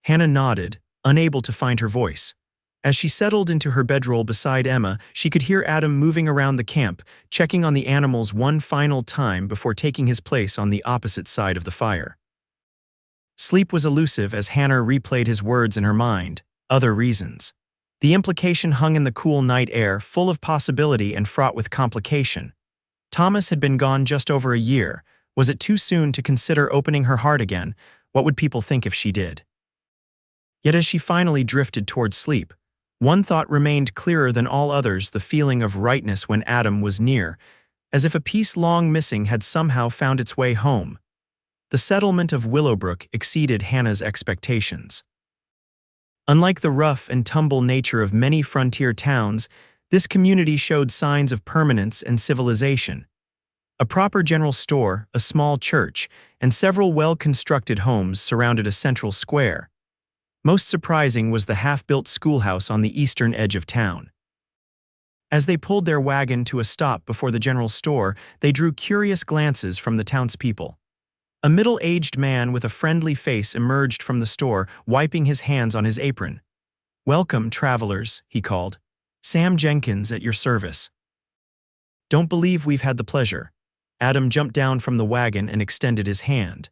Hannah nodded, unable to find her voice. As she settled into her bedroll beside Emma, she could hear Adam moving around the camp, checking on the animals one final time before taking his place on the opposite side of the fire. Sleep was elusive as Hannah replayed his words in her mind. Other reasons. The implication hung in the cool night air, full of possibility and fraught with complication. Thomas had been gone just over a year. Was it too soon to consider opening her heart again? What would people think if she did? Yet as she finally drifted toward sleep, one thought remained clearer than all others, the feeling of rightness when Adam was near, as if a piece long missing had somehow found its way home. The settlement of Willowbrook exceeded Hannah's expectations. Unlike the rough and tumble nature of many frontier towns, this community showed signs of permanence and civilization. A proper general store, a small church, and several well-constructed homes surrounded a central square. Most surprising was the half-built schoolhouse on the eastern edge of town. As they pulled their wagon to a stop before the general store, they drew curious glances from the townspeople. A middle-aged man with a friendly face emerged from the store, wiping his hands on his apron. "Welcome, travelers," he called. "Sam Jenkins at your service." "Don't believe we've had the pleasure." Adam jumped down from the wagon and extended his hand.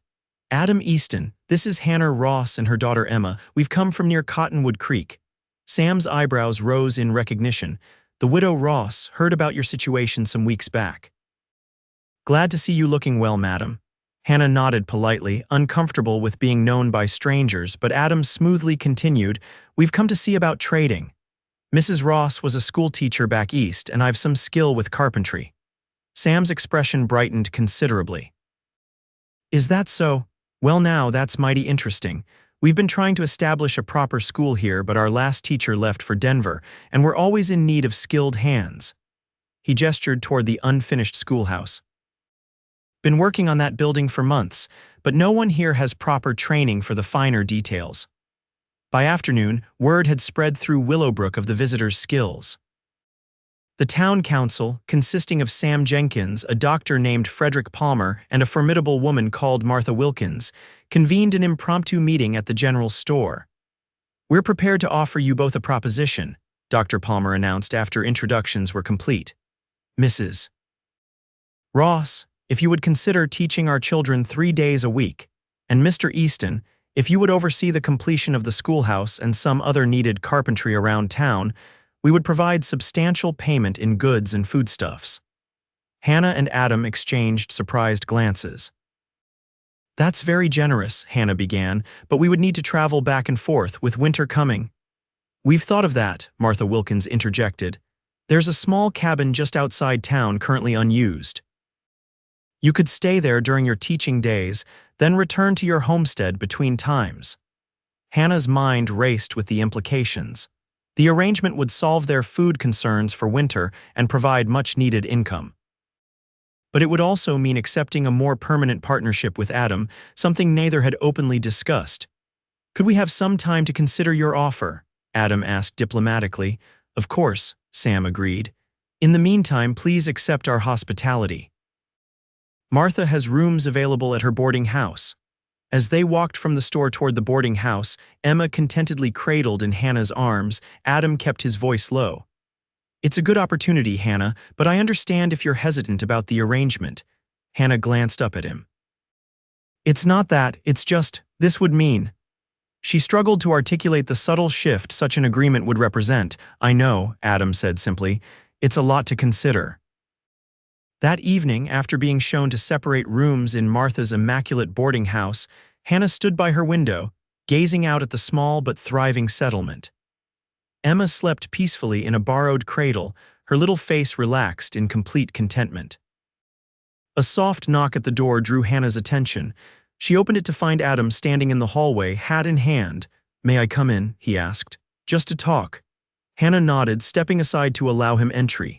"Adam Easton, this is Hannah Ross and her daughter Emma. We've come from near Cottonwood Creek." Sam's eyebrows rose in recognition. "The widow Ross heard about your situation some weeks back." "Glad to see you looking well, madam." Hannah nodded politely, uncomfortable with being known by strangers, but Adam smoothly continued, "We've come to see about trading. Mrs. Ross was a school teacher back east, and I've some skill with carpentry." Sam's expression brightened considerably. "Is that so? Well now, that's mighty interesting. We've been trying to establish a proper school here, but our last teacher left for Denver, and we're always in need of skilled hands." He gestured toward the unfinished schoolhouse. "Been working on that building for months, but no one here has proper training for the finer details." By afternoon, word had spread through Willowbrook of the visitors' skills. The town council, consisting of Sam Jenkins, a doctor named Frederick Palmer, and a formidable woman called Martha Wilkins, convened an impromptu meeting at the general store. "We're prepared to offer you both a proposition," Dr. Palmer announced after introductions were complete. "Mrs. Ross, if you would consider teaching our children 3 days a week, and Mr. Easton, if you would oversee the completion of the schoolhouse and some other needed carpentry around town, we would provide substantial payment in goods and foodstuffs." Hannah and Adam exchanged surprised glances. "That's very generous," Hannah began, "but we would need to travel back and forth with winter coming." "We've thought of that," Martha Wilkins interjected. "There's a small cabin just outside town currently unused. You could stay there during your teaching days, then return to your homestead between times." Hannah's mind raced with the implications. The arrangement would solve their food concerns for winter and provide much-needed income. But it would also mean accepting a more permanent partnership with Adam, something neither had openly discussed. "Could we have some time to consider your offer?" Adam asked diplomatically. "Of course," Sam agreed. "In the meantime, please accept our hospitality. Martha has rooms available at her boarding house." As they walked from the store toward the boarding house, Emma contentedly cradled in Hannah's arms. Adam kept his voice low. "It's a good opportunity, Hannah, but I understand if you're hesitant about the arrangement." Hannah glanced up at him. "It's not that, it's just, this would mean." She struggled to articulate the subtle shift such an agreement would represent. "I know," Adam said simply. "It's a lot to consider." That evening, after being shown to separate rooms in Martha's immaculate boarding house, Hannah stood by her window, gazing out at the small but thriving settlement. Emma slept peacefully in a borrowed cradle, her little face relaxed in complete contentment. A soft knock at the door drew Hannah's attention. She opened it to find Adam standing in the hallway, hat in hand. "May I come in?" he asked. "Just to talk." Hannah nodded, stepping aside to allow him entry.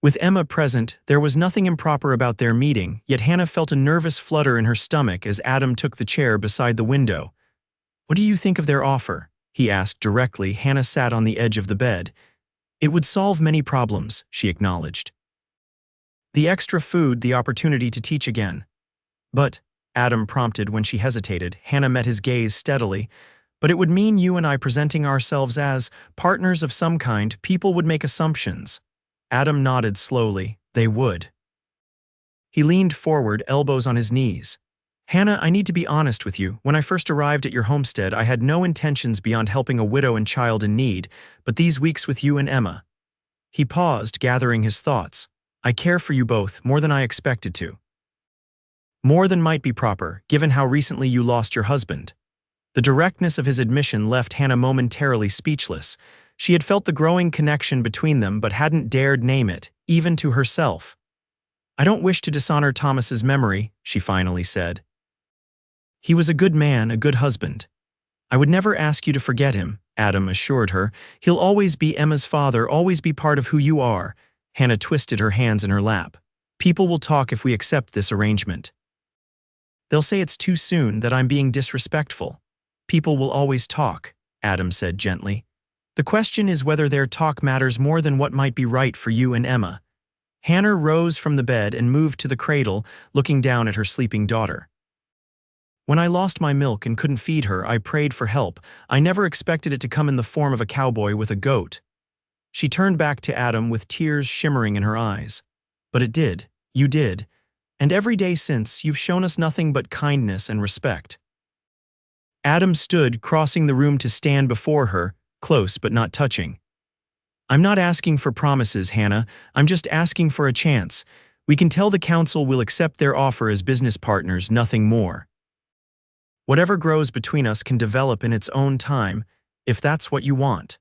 With Emma present, there was nothing improper about their meeting, yet Hannah felt a nervous flutter in her stomach as Adam took the chair beside the window. "What do you think of their offer?" he asked directly. Hannah sat on the edge of the bed. "It would solve many problems," she acknowledged. "The extra food, the opportunity to teach again." "But," Adam prompted when she hesitated. Hannah met his gaze steadily. "But it would mean you and I presenting ourselves as partners of some kind. People would make assumptions." Adam nodded slowly. "They would." He leaned forward, elbows on his knees. "Hannah, I need to be honest with you. When I first arrived at your homestead, I had no intentions beyond helping a widow and child in need, but these weeks with you and Emma." He paused, gathering his thoughts. "I care for you both, more than I expected to. More than might be proper, given how recently you lost your husband." The directness of his admission left Hannah momentarily speechless. She had felt the growing connection between them but hadn't dared name it, even to herself. "I don't wish to dishonor Thomas's memory," she finally said. "He was a good man, a good husband. I would never ask you to forget him," Adam assured her. "He'll always be Emma's father, always be part of who you are." Hannah twisted her hands in her lap. "People will talk if we accept this arrangement. They'll say it's too soon, that I'm being disrespectful." "People will always talk," Adam said gently. "The question is whether their talk matters more than what might be right for you and Emma." Hannah rose from the bed and moved to the cradle, looking down at her sleeping daughter. "When I lost my milk and couldn't feed her, I prayed for help. I never expected it to come in the form of a cowboy with a goat." She turned back to Adam with tears shimmering in her eyes. "But it did. You did. And every day since, you've shown us nothing but kindness and respect." Adam stood, crossing the room to stand before her, close but not touching. "I'm not asking for promises, Hannah. I'm just asking for a chance. We can tell the council we'll accept their offer as business partners, nothing more. Whatever grows between us can develop in its own time, if that's what you want."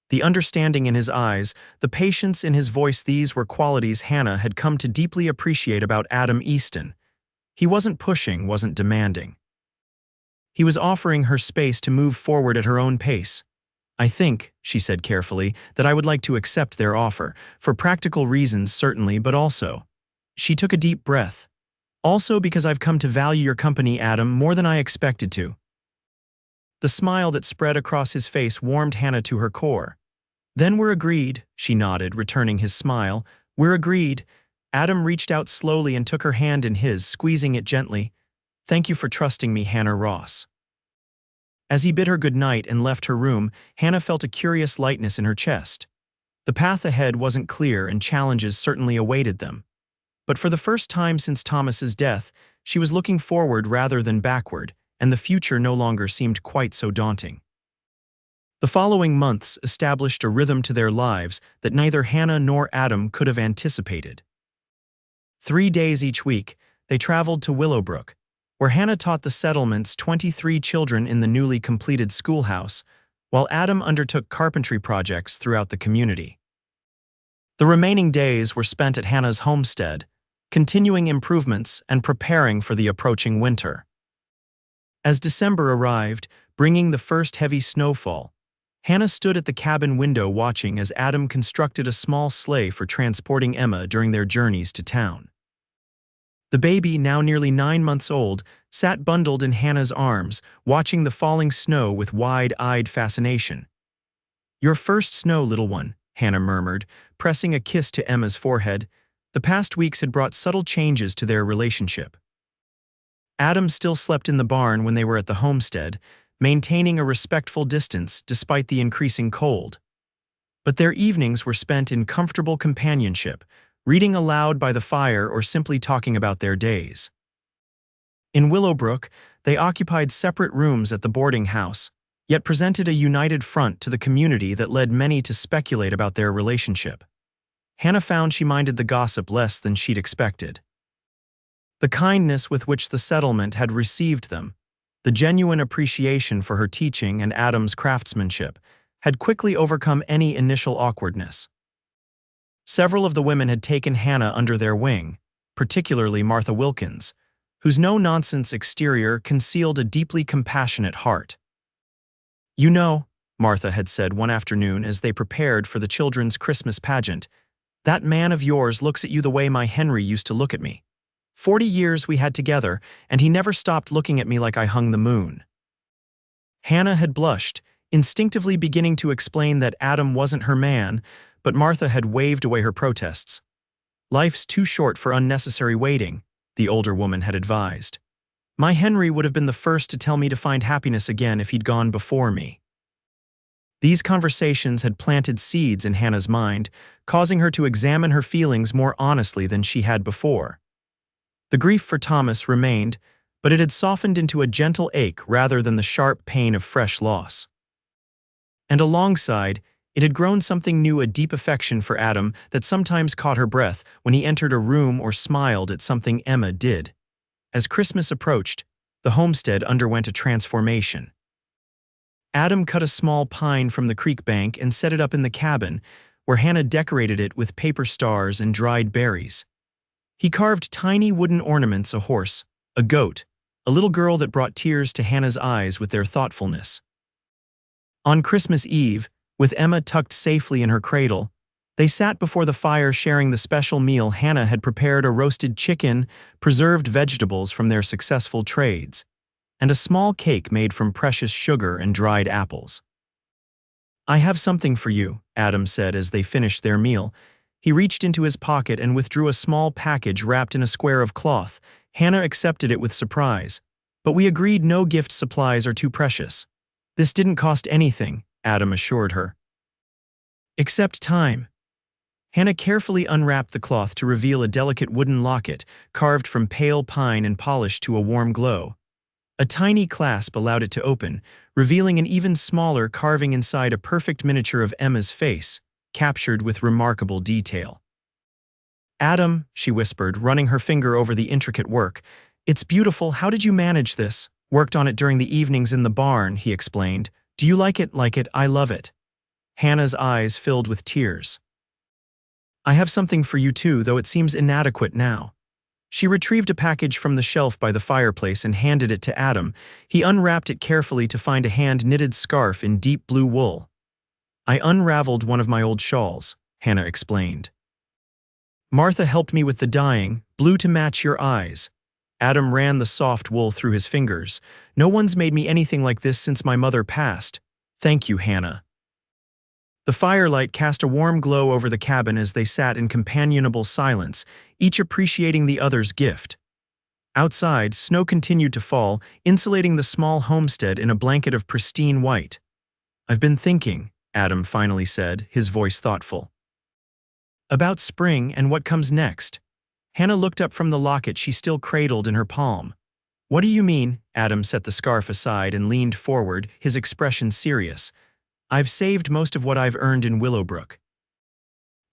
The understanding in his eyes, the patience in his voice, these were qualities Hannah had come to deeply appreciate about Adam Easton. He wasn't pushing, wasn't demanding. He was offering her space to move forward at her own pace. "I think," she said carefully, "that I would like to accept their offer, for practical reasons certainly, but also—" She took a deep breath. "Also because I've come to value your company, Adam, more than I expected to." The smile that spread across his face warmed Hannah to her core. "Then we're agreed," she nodded, returning his smile. "We're agreed." Adam reached out slowly and took her hand in his, squeezing it gently. "Thank you for trusting me, Hannah Ross." As he bid her good night and left her room, Hannah felt a curious lightness in her chest. The path ahead wasn't clear and challenges certainly awaited them. But for the first time since Thomas's death, she was looking forward rather than backward, and the future no longer seemed quite so daunting. The following months established a rhythm to their lives that neither Hannah nor Adam could have anticipated. 3 days each week, they traveled to Willowbrook, where Hannah taught the settlement's 23 children in the newly completed schoolhouse, while Adam undertook carpentry projects throughout the community. The remaining days were spent at Hannah's homestead, continuing improvements and preparing for the approaching winter. As December arrived, bringing the first heavy snowfall, Hannah stood at the cabin window watching as Adam constructed a small sleigh for transporting Emma during their journeys to town. The baby, now nearly 9 months old, sat bundled in Hannah's arms, watching the falling snow with wide-eyed fascination. "Your first snow, little one," Hannah murmured, pressing a kiss to Emma's forehead. The past weeks had brought subtle changes to their relationship. Adam still slept in the barn when they were at the homestead, maintaining a respectful distance despite the increasing cold. But their evenings were spent in comfortable companionship, reading aloud by the fire or simply talking about their days. In Willowbrook, they occupied separate rooms at the boarding house, yet presented a united front to the community that led many to speculate about their relationship. Hannah found she minded the gossip less than she'd expected. The kindness with which the settlement had received them, the genuine appreciation for her teaching and Adam's craftsmanship, had quickly overcome any initial awkwardness. Several of the women had taken Hannah under their wing, particularly Martha Wilkins, whose no-nonsense exterior concealed a deeply compassionate heart. "You know," Martha had said one afternoon as they prepared for the children's Christmas pageant, "that man of yours looks at you the way my Henry used to look at me. 40 years we had together, and he never stopped looking at me like I hung the moon." Hannah had blushed, instinctively beginning to explain that Adam wasn't her man, but Martha had waved away her protests. "Life's too short for unnecessary waiting," the older woman had advised. "My Henry would have been the first to tell me to find happiness again if he'd gone before me." These conversations had planted seeds in Hannah's mind, causing her to examine her feelings more honestly than she had before. The grief for Thomas remained, but it had softened into a gentle ache rather than the sharp pain of fresh loss. And alongside, it had grown something new, a deep affection for Adam that sometimes caught her breath when he entered a room or smiled at something Emma did. As Christmas approached, the homestead underwent a transformation. Adam cut a small pine from the creek bank and set it up in the cabin, where Hannah decorated it with paper stars and dried berries. He carved tiny wooden ornaments, a horse, a goat, a little girl that brought tears to Hannah's eyes with their thoughtfulness. On Christmas Eve, with Emma tucked safely in her cradle, they sat before the fire sharing the special meal Hannah had prepared: a roasted chicken, preserved vegetables from their successful trades, and a small cake made from precious sugar and dried apples. "I have something for you," Adam said as they finished their meal. He reached into his pocket and withdrew a small package wrapped in a square of cloth. Hannah accepted it with surprise. "But we agreed no gift supplies are too precious." "This didn't cost anything," Adam assured her. "Except time." Hannah carefully unwrapped the cloth to reveal a delicate wooden locket carved from pale pine and polished to a warm glow. A tiny clasp allowed it to open, revealing an even smaller carving inside, a perfect miniature of Emma's face, captured with remarkable detail. "Adam," she whispered, running her finger over the intricate work, "it's beautiful. How did you manage this?" "Worked on it during the evenings in the barn," he explained. "Do you like it?" "Like it, I love it." Hannah's eyes filled with tears. "I have something for you too, though it seems inadequate now." She retrieved a package from the shelf by the fireplace and handed it to Adam. He unwrapped it carefully to find a hand-knitted scarf in deep blue wool. "I unraveled one of my old shawls," Hannah explained. "Martha helped me with the dyeing, blue to match your eyes." Adam ran the soft wool through his fingers. "No one's made me anything like this since my mother passed. Thank you, Hannah." The firelight cast a warm glow over the cabin as they sat in companionable silence, each appreciating the other's gift. Outside, snow continued to fall, insulating the small homestead in a blanket of pristine white. "I've been thinking," Adam finally said, his voice thoughtful, "about spring and what comes next." Hannah looked up from the locket she still cradled in her palm. "What do you mean?" Adam set the scarf aside and leaned forward, his expression serious. "I've saved most of what I've earned in Willowbrook.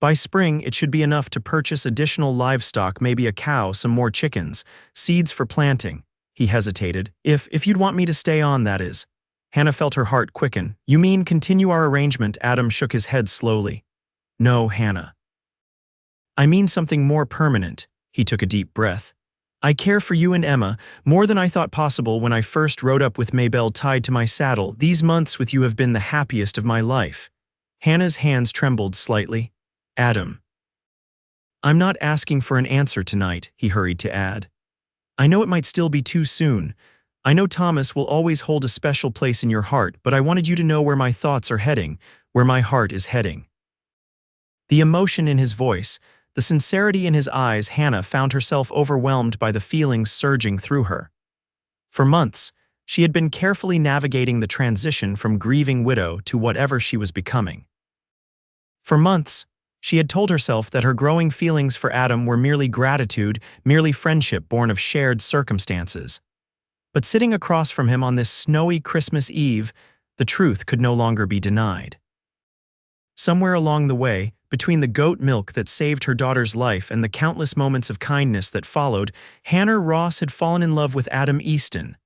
By spring, it should be enough to purchase additional livestock, maybe a cow, some more chickens, seeds for planting." He hesitated. If you'd want me to stay on, that is." Hannah felt her heart quicken. "You mean continue our arrangement?" Adam shook his head slowly. "No, Hannah. I mean something more permanent." He took a deep breath. "I care for you and Emma more than I thought possible when I first rode up with Maybelle tied to my saddle. These months with you have been the happiest of my life." Hannah's hands trembled slightly. "Adam, I'm not asking for an answer tonight," he hurried to add. "I know it might still be too soon. I know Thomas will always hold a special place in your heart, but I wanted you to know where my thoughts are heading, where my heart is heading." The emotion in his voice, the sincerity in his eyes, Hannah found herself overwhelmed by the feelings surging through her. For months, she had been carefully navigating the transition from grieving widow to whatever she was becoming. For months, she had told herself that her growing feelings for Adam were merely gratitude, merely friendship born of shared circumstances. But sitting across from him on this snowy Christmas Eve, the truth could no longer be denied. Somewhere along the way, between the goat milk that saved her daughter's life and the countless moments of kindness that followed, Hannah Ross had fallen in love with Adam Easton.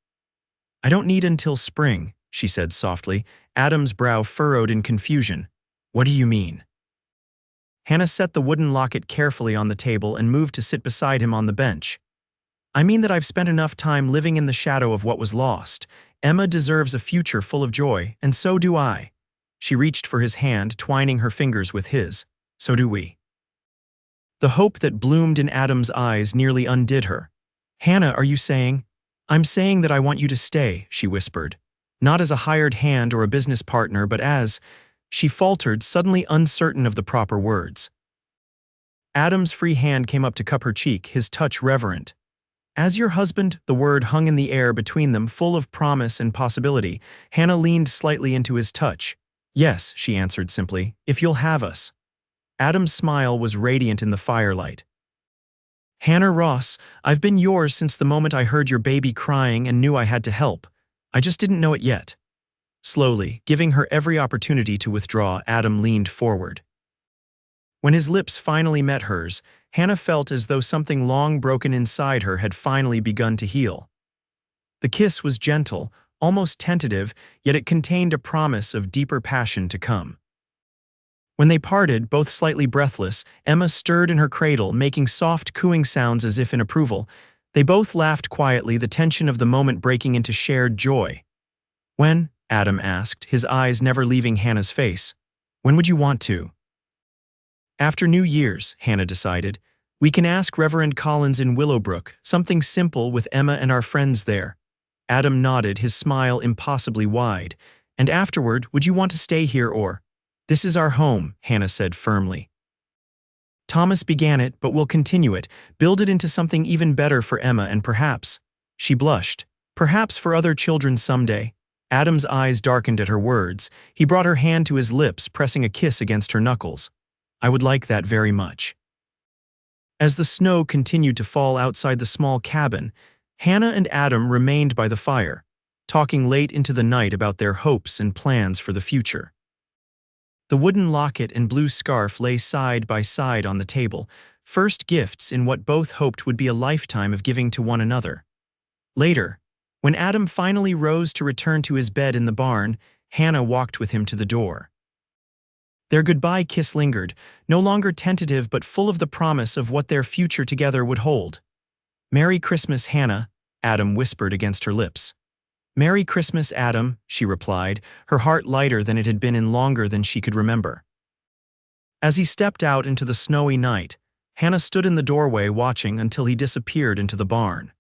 "I don't need until spring," she said softly. Adam's brow furrowed in confusion. "What do you mean?" Hannah set the wooden locket carefully on the table and moved to sit beside him on the bench. "I mean that I've spent enough time living in the shadow of what was lost. Emma deserves a future full of joy, and so do I." She reached for his hand, twining her fingers with his. "So do we." The hope that bloomed in Adam's eyes nearly undid her. "Hannah, are you saying?" "I'm saying that I want you to stay," she whispered. "Not as a hired hand or a business partner, but as—" She faltered, suddenly uncertain of the proper words. Adam's free hand came up to cup her cheek, his touch reverent. "As your husband," the word hung in the air between them, full of promise and possibility. Hannah leaned slightly into his touch. "Yes," she answered simply, "if you'll have us." Adam's smile was radiant in the firelight. "Hannah Ross, I've been yours since the moment I heard your baby crying and knew I had to help. I just didn't know it yet." Slowly, giving her every opportunity to withdraw, Adam leaned forward. When his lips finally met hers, Hannah felt as though something long broken inside her had finally begun to heal. The kiss was gentle, almost tentative, yet it contained a promise of deeper passion to come. When they parted, both slightly breathless, Emma stirred in her cradle, making soft cooing sounds as if in approval. They both laughed quietly, the tension of the moment breaking into shared joy. "When?" Adam asked, his eyes never leaving Hannah's face. "When would you want to?" "After New Year's," Hannah decided. "We can ask Reverend Collins in Willowbrook, something simple with Emma and our friends there." Adam nodded, his smile impossibly wide. "And afterward, would you want to stay here or—" "This is our home," Hannah said firmly. "Thomas began it, but we'll continue it, build it into something even better for Emma and perhaps—" She blushed. "Perhaps for other children someday." Adam's eyes darkened at her words. He brought her hand to his lips, pressing a kiss against her knuckles. "I would like that very much." As the snow continued to fall outside the small cabin, Hannah and Adam remained by the fire, talking late into the night about their hopes and plans for the future. The wooden locket and blue scarf lay side by side on the table, first gifts in what both hoped would be a lifetime of giving to one another. Later, when Adam finally rose to return to his bed in the barn, Hannah walked with him to the door. Their goodbye kiss lingered, no longer tentative but full of the promise of what their future together would hold. "Merry Christmas, Hannah," Adam whispered against her lips. "Merry Christmas, Adam," she replied, her heart lighter than it had been in longer than she could remember. As he stepped out into the snowy night, Hannah stood in the doorway watching until he disappeared into the barn.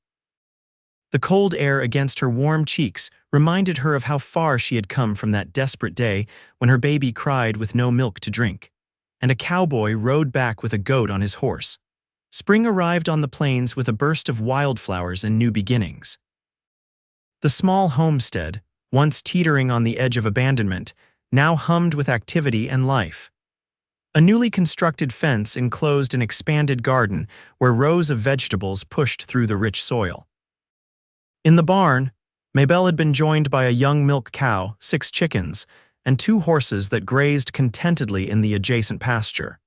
The cold air against her warm cheeks reminded her of how far she had come from that desperate day when her baby cried with no milk to drink, and a cowboy rode back with a goat on his horse. Spring arrived on the plains with a burst of wildflowers and new beginnings. The small homestead, once teetering on the edge of abandonment, now hummed with activity and life. A newly constructed fence enclosed an expanded garden where rows of vegetables pushed through the rich soil. In the barn, Maybelle had been joined by a young milk cow, 6 chickens, and 2 horses that grazed contentedly in the adjacent pasture.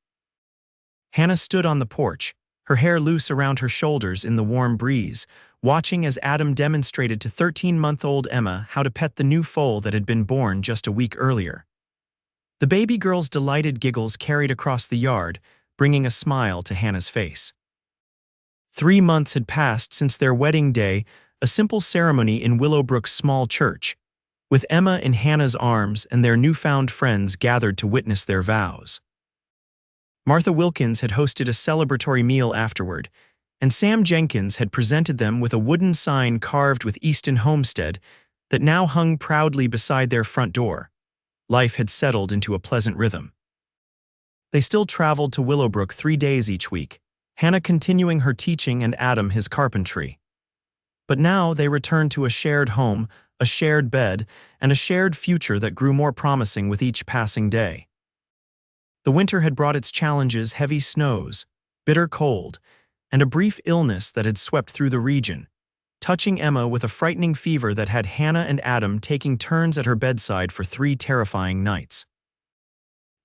Hannah stood on the porch, her hair loose around her shoulders in the warm breeze, watching as Adam demonstrated to 13-month-old Emma how to pet the new foal that had been born just a week earlier. The baby girl's delighted giggles carried across the yard, bringing a smile to Hannah's face. 3 months had passed since their wedding day, a simple ceremony in Willowbrook's small church, with Emma in Hannah's arms and their newfound friends gathered to witness their vows. Martha Wilkins had hosted a celebratory meal afterward, and Sam Jenkins had presented them with a wooden sign carved with Easton Homestead that now hung proudly beside their front door. Life had settled into a pleasant rhythm. They still traveled to Willowbrook 3 days each week, Hannah continuing her teaching and Adam his carpentry. But now they returned to a shared home, a shared bed, and a shared future that grew more promising with each passing day. The winter had brought its challenges: heavy snows, bitter cold, and a brief illness that had swept through the region, touching Emma with a frightening fever that had Hannah and Adam taking turns at her bedside for 3 terrifying nights.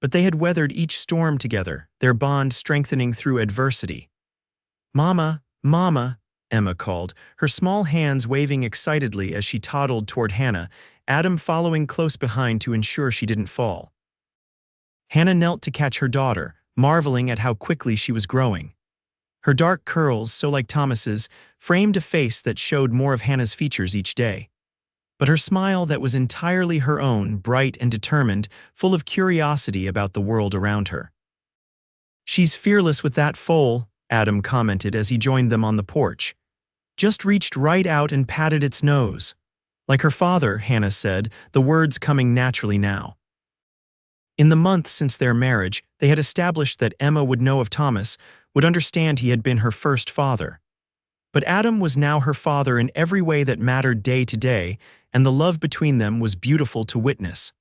But they had weathered each storm together, their bond strengthening through adversity. "Mama, Mama," Emma called, her small hands waving excitedly as she toddled toward Hannah, Adam following close behind to ensure she didn't fall. Hannah knelt to catch her daughter, marveling at how quickly she was growing. Her dark curls, so like Thomas's, framed a face that showed more of Hannah's features each day. But her smile that was entirely her own, bright and determined, full of curiosity about the world around her. "She's fearless with that foal," Adam commented as he joined them on the porch. "Just reached right out and patted its nose." "Like her father," Hannah said, the words coming naturally now. In the months since their marriage, they had established that Emma would know of Thomas, would understand he had been her first father. But Adam was now her father in every way that mattered day to day, and the love between them was beautiful to witness.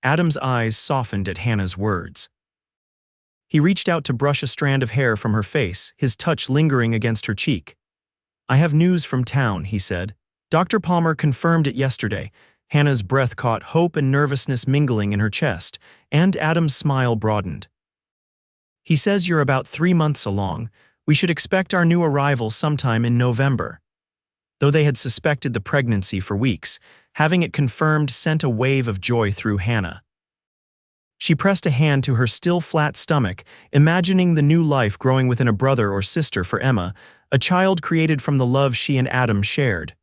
Adam's eyes softened at Hannah's words. He reached out to brush a strand of hair from her face, his touch lingering against her cheek. "I have news from town," he said. "Dr. Palmer confirmed it yesterday." Hannah's breath caught, hope and nervousness mingling in her chest, and Adam's smile broadened. "He says you're about 3 months along. We should expect our new arrival sometime in November." Though they had suspected the pregnancy for weeks, having it confirmed sent a wave of joy through Hannah. She pressed a hand to her still flat stomach, imagining the new life growing within a brother or sister for Emma, a child created from the love she and Adam shared.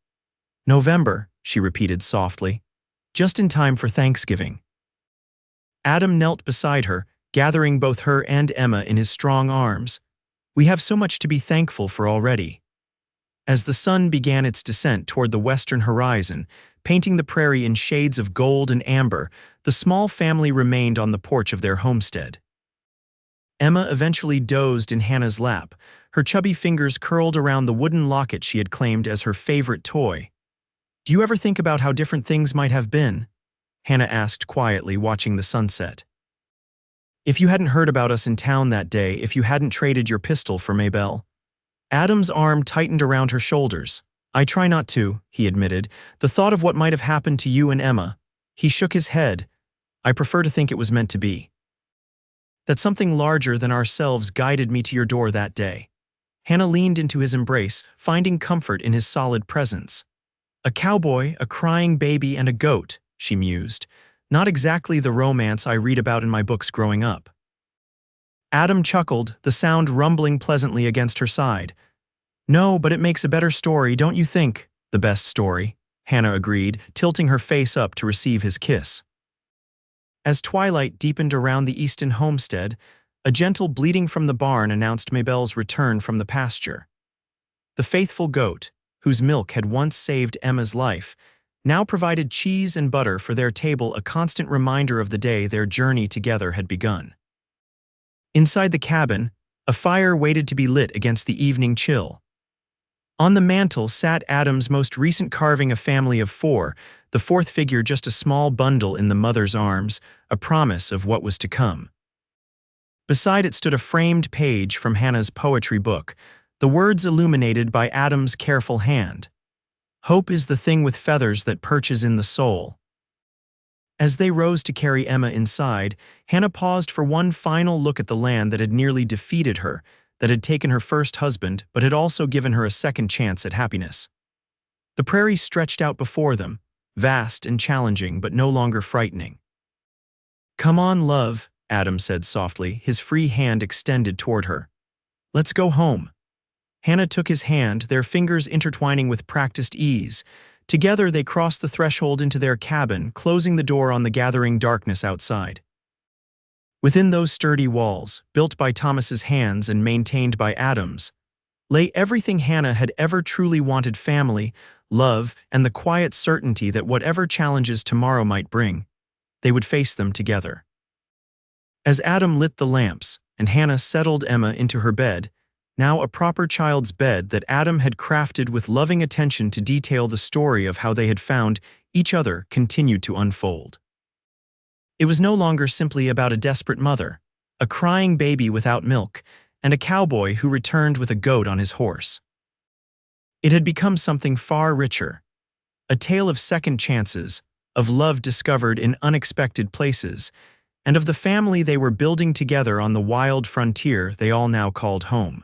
"November," she repeated softly, "just in time for Thanksgiving." Adam knelt beside her, gathering both her and Emma in his strong arms. "We have so much to be thankful for already." As the sun began its descent toward the western horizon, painting the prairie in shades of gold and amber, the small family remained on the porch of their homestead. Emma eventually dozed in Hannah's lap, her chubby fingers curled around the wooden locket she had claimed as her favorite toy. "Do you ever think about how different things might have been?" Hannah asked quietly, watching the sunset. "If you hadn't heard about us in town that day, if you hadn't traded your pistol for Maybelle." Adam's arm tightened around her shoulders. "I try not to," he admitted. "The thought of what might have happened to you and Emma." He shook his head. "I prefer to think it was meant to be. That something larger than ourselves guided me to your door that day." Hannah leaned into his embrace, finding comfort in his solid presence. "A cowboy, a crying baby, and a goat," she mused. "Not exactly the romance I read about in my books growing up." Adam chuckled, the sound rumbling pleasantly against her side. No, but it makes a better story, don't you think? The best story, Hannah agreed, tilting her face up to receive his kiss. As twilight deepened around the Easton homestead, a gentle bleating from the barn announced Mabel's return from the pasture. The faithful goat, whose milk had once saved Emma's life, now provided cheese and butter for their table, a constant reminder of the day their journey together had begun. Inside the cabin, a fire waited to be lit against the evening chill. On the mantel sat Adam's most recent carving, a family of 4, the fourth figure just a small bundle in the mother's arms, a promise of what was to come. Beside it stood a framed page from Hannah's poetry book, the words illuminated by Adam's careful hand. "Hope is the thing with feathers that perches in the soul." As they rose to carry Emma inside, Hannah paused for one final look at the land that had nearly defeated her, that had taken her first husband but had also given her a second chance at happiness. The prairie stretched out before them, vast and challenging but no longer frightening. "Come on, love," Adam said softly, his free hand extended toward her. "Let's go home." Hannah took his hand, their fingers intertwining with practiced ease. Together they crossed the threshold into their cabin, closing the door on the gathering darkness outside. Within those sturdy walls, built by Thomas's hands and maintained by Adam's, lay everything Hannah had ever truly wanted: family, love, and the quiet certainty that whatever challenges tomorrow might bring, they would face them together. As Adam lit the lamps and Hannah settled Emma into her bed, now a proper child's bed that Adam had crafted with loving attention to detail, the story of how they had found each other continued to unfold. It was no longer simply about a desperate mother, a crying baby without milk, and a cowboy who returned with a goat on his horse. It had become something far richer, a tale of second chances, of love discovered in unexpected places, and of the family they were building together on the wild frontier they all now called home.